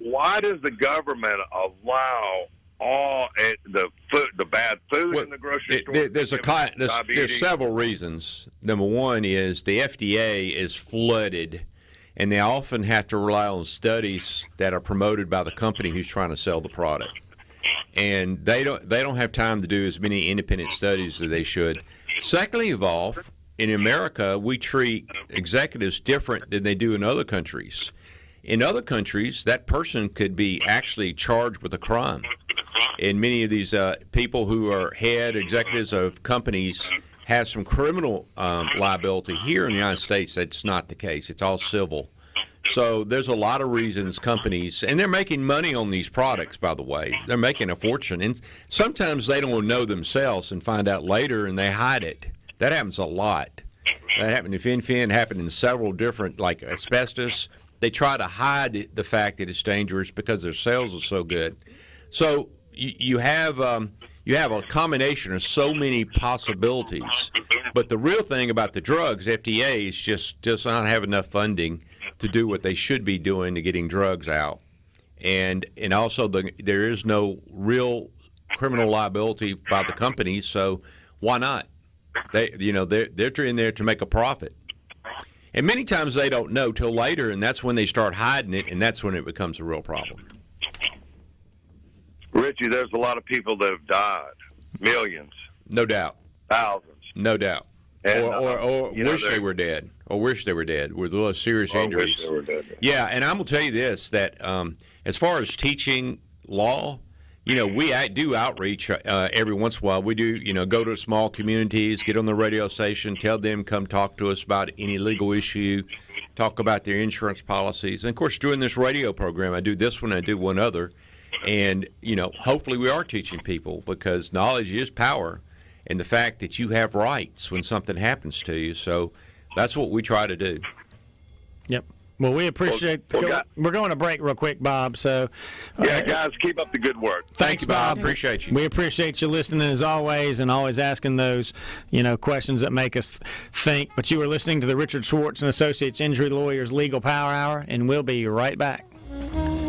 why does the government allow all the bad food in the grocery store? There's several reasons. Number one is the FDA is flooded, and they often have to rely on studies that are promoted by the company who's trying to sell the product. And they don't have time to do as many independent studies as they should. Secondly, in America, we treat executives different than they do in other countries. In other countries, that person could be actually charged with a crime. And many of these people who are head executives of companies have some criminal liability. Here in the United States, that's not the case. It's all civil. So there's a lot of reasons companies, and they're making money on these products, by the way. They're making a fortune. And sometimes they don't know themselves and find out later, and they hide it. That happens a lot. That happened to FinFin, happened in several different, like asbestos. They try to hide the fact that it's dangerous because their sales are so good. So you have a combination of so many possibilities. But the real thing about the drugs, FDA is just does not have enough funding to do what they should be doing to getting drugs out. And also there is no real criminal liability by the companies, so why not? They're in there to make a profit. And many times they don't know till later, and that's when they start hiding it, and that's when it becomes a real problem. Richie, there's a lot of people that have died. Millions. No doubt. Thousands. No doubt. And, or wish they were dead. Or wish they were dead with little serious injuries. Wish they were dead. Yeah, and I'm going to tell you this, that as far as teaching law, we do outreach every once in a while. We do, go to small communities, get on the radio station, tell them come talk to us about any legal issue, talk about their insurance policies. And, of course, doing this radio program, I do this one, I do one other. And, hopefully we are teaching people because knowledge is power. And the fact that you have rights when something happens to you. So that's what we try to do. Yep. Well, we appreciate we're going to break real quick, Bob. So, guys, keep up the good work. Thanks, Bob. Appreciate you. We appreciate you listening as always and always asking those, questions that make us think. But you were listening to the Richard Schwartz and Associates Injury Lawyers Legal Power Hour, and we'll be right back.